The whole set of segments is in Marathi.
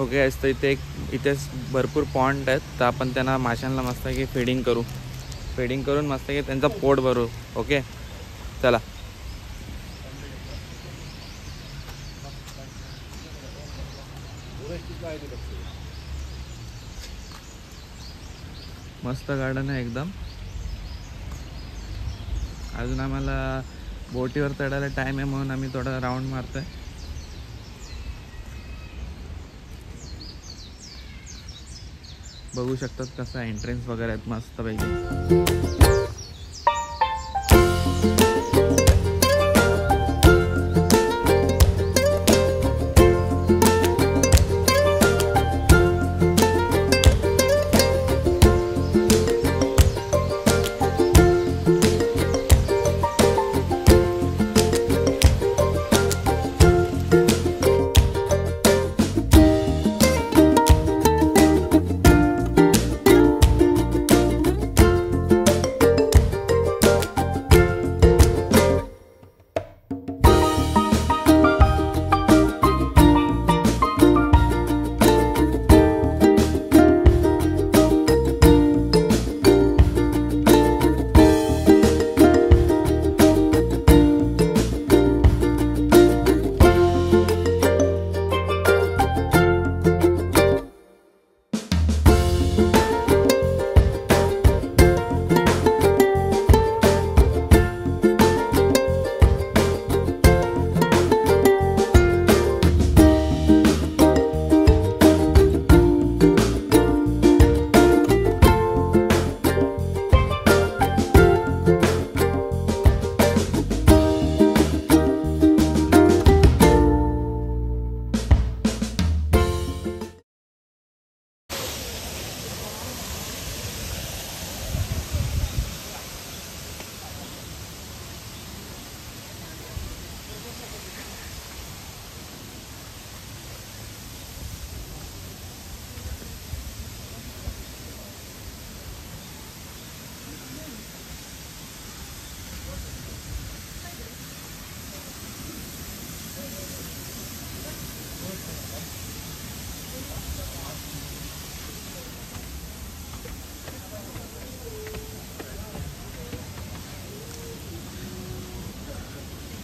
ओके. असतं इथे भरपूर पॉन्ड आहेत, तर आपण त्यांना माशांना मस्त की फीडिंग करून मस्त की त्यांचं पोट भरू. ओके चला. मस्त गार्डन आहे एकदम. अजून आम्हाला बोटीवर चढायला टाईम आहे म्हणून आम्ही थोडा राऊंड मारतोय. बघू शकतात कसं एंट्रन्स वगैरे आहेत मस्तपैकी.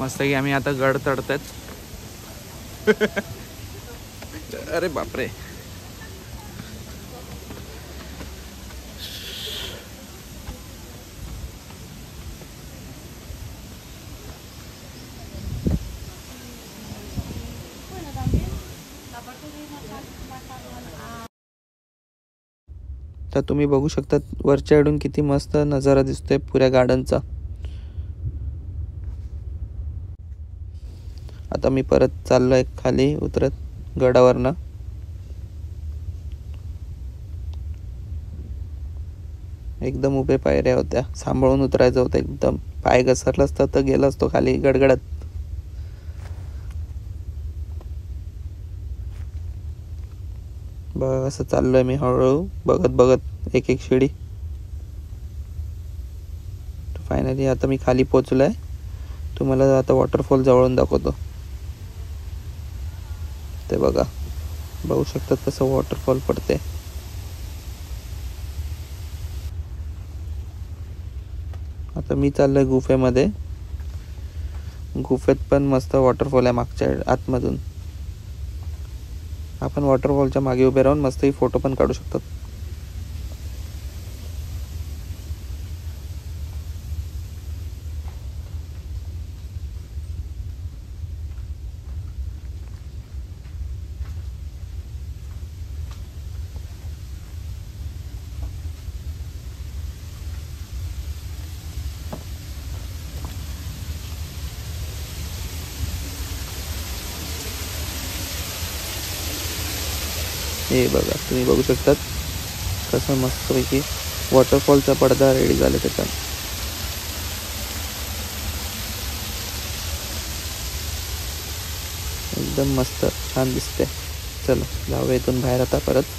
मस्त की आम्ही आता गड चढतात. अरे बापरे. तर तुम्ही बघू शकता वरच्या साईडून किती मस्त नजारा दिसतोय पुऱ्या गार्डनचा. आता मी परत चाललोय खाली उतरत गडावरनं. एकदम उभे पायऱ्या होत्या, सांभाळून उतरायचं होतं. एकदम पाय घसरला असता तर गेला असतो खाली गडगडत. बघ असं चाललोय मी हळूहळू बघत एक एक शिडी. फायनली आता मी खाली पोहोचलोय. तुम्हाला आता वॉटरफॉल जवळून दाखवतो. ते बघू शकतात कसं वॉटरफॉल पडते. आता मी चाललोय गुफेमध्ये. गुफेत पण मस्त वॉटरफॉल आहे मागच्या आतमधून. आपण वॉटरफॉलच्या मागे उभे राहून मस्त फोटो पण काढू शकतात. हे बघा तुम्ही बघू शकतात कसं मस्तपैकी वॉटरफॉलचा पडदा रेडी झाला त्याच्यात. एकदम मस्त छान दिसते. चला जाऊया इथून बाहेर आता परत.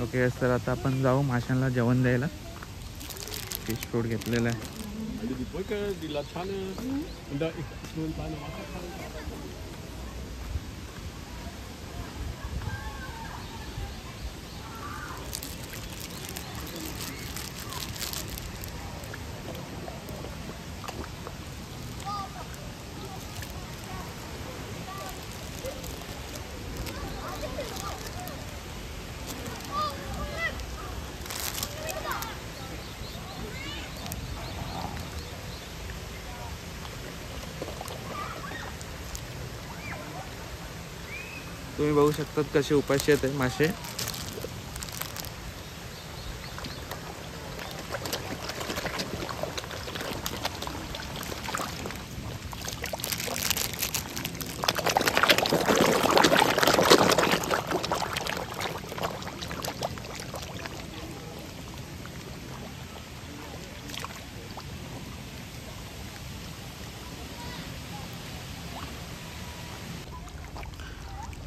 ओके तर आता आपण जाऊ माशांना जेवण द्यायला. फिश फूड घेतलेलं आहे. Also die Brücke, die Laterne und da ist nur ein kleiner Wasserfall. तुम्ही बघू शकतात कसे उपाशी आहेत मासे.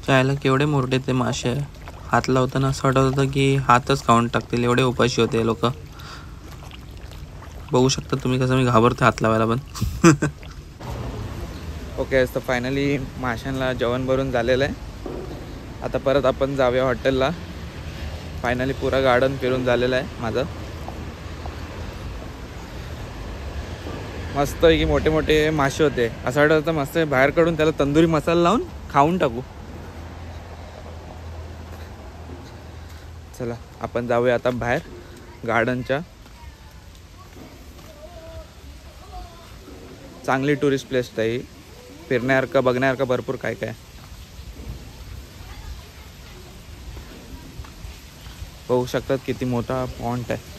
चायला केवढे मोठे ते मासे आहे. हात लावताना असं वाटत होतं की हातच खाऊन टाकतील, एवढे उपाशी होते लोक. बघू शकता तुम्ही कसं मी घाबरते हात लावायला पण. ओके तर फायनली माशांना जेवण भरून झालेलं आहे. आता परत आपण जाऊया हॉटेलला. फायनली पुरा गार्डन फिरून झालेलं आहे माझं. मस्त आहे की मोठे मोठे मासे होते. असं वाटत होतं मस्त बाहेर काढून त्याला तंदुरी मसाला लावून खाऊन टाकू. चला आपण जाऊया आता बाहेर गार्डनच्या. चांगली टुरिस्ट प्लेस आहे, फिरण्यासारखं बघण्यासारखं भरपूर काय काय. बघू शकतात किती मोठा पॉन्ड आहे.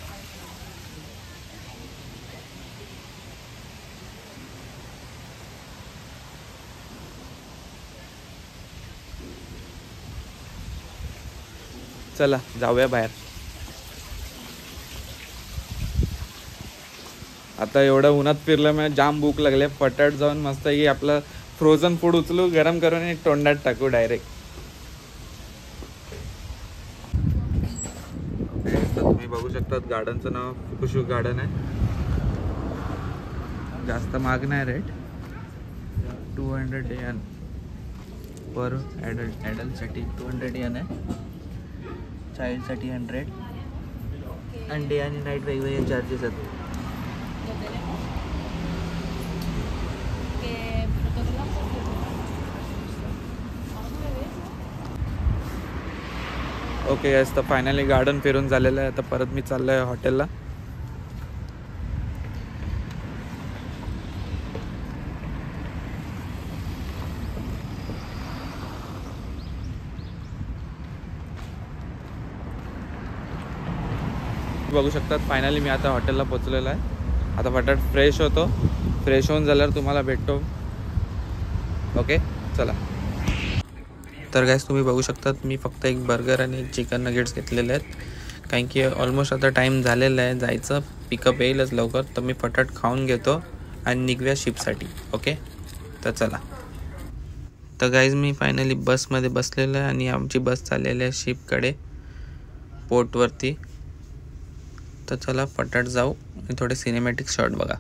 चला जाऊया बाहेर. आता एवढं उन्हात फिरलं म्हणजे जाम भूक लागले. पटाट जाऊन मस्त की आपलं फ्रोझन फूड उचलू, गरम करून एक तोंडात टाकू डायरेक्ट. तुम्ही बघू शकतात गार्डनचं नाव फुकुशू गार्डन आहे. जास्त महाग नाही रेट. 200 yen पर ॲडल्टसाठी 200 yen आहे. चाइल्डसाठी 100. आणि डे आणि नाईट वेगवेगळे चार्जेस आहेत. ओके यस तर फायनली गार्डन फिरून झालेलं आहे. आता परत मी चाललो आहे हॉटेलला. बघू शकतात फायनली मी आता हॉटेलला पोचलेलो आहे. आता फटाफट फ्रेश होतो. फ्रेश होऊन झाल्यावर तुम्हाला भेटतो. ओके चला. तर गाईस तुम्ही बघू शकतात मी फक्त एक बर्गर आणि एक चिकन नगेट्स घेतलेले आहेत. कारण की ऑलमोस्ट आता टाईम झालेला आहे जायचं. पिकअप येईलच लवकर. तर मी फटाफट खाऊन घेतो आणि निघूया शिपसाठी. ओके तर चला. तर गाईज मी फायनली बसमध्ये बसलेलं आहे आणि आमची बस चाललेली आहे शिपकडे पोर्टवरती. तर चला फटाफट जाऊ आणि थोडे सिनेमॅटिक शॉट बघा.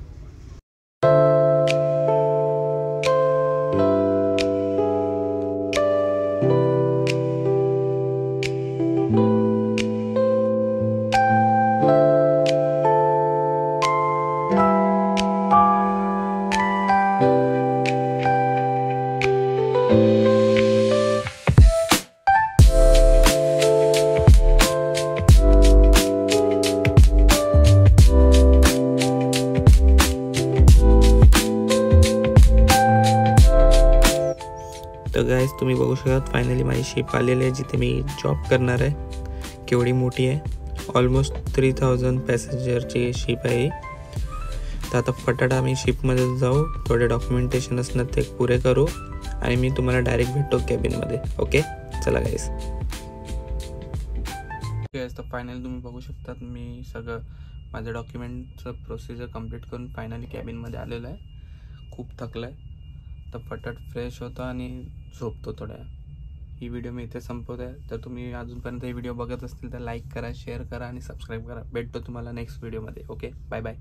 तर गाईज तुम्ही बघू शकता फायनली माझी शिप आलेली आहे जिथे मी जॉब करणार आहे. केवढी मोठी आहे. ऑलमोस्ट 3000 पॅसेंजरची शिप आहे. तर आता फटाफट आम्ही शिपमध्ये जाऊ. थोडे डॉक्युमेंटेशन असणार ते पुरे करू आणि मी तुम्हाला डायरेक्ट भेटतो कॅबिनमध्ये. ओके चला गाईज. तर फायनली तुम्ही बघू शकतात मी सगळं माझं डॉक्युमेंटचं प्रोसिजर कंप्लीट करून फायनली कॅबिनमध्ये आलेलं आहे. खूप थकलं आहे. तर फटाफट फ्रेश होतो आणि झोपतो थोड्या. ही व्हिडिओ मी इथे संपवत आहे. तर तुम्ही अजूनपर्यंत ही व्हिडिओ बघत असतील तर लाईक करा, शेअर करा आणि सबस्क्राईब करा. भेटतो तुम्हाला नेक्स्ट व्हिडिओमध्ये. Okay, bye bye.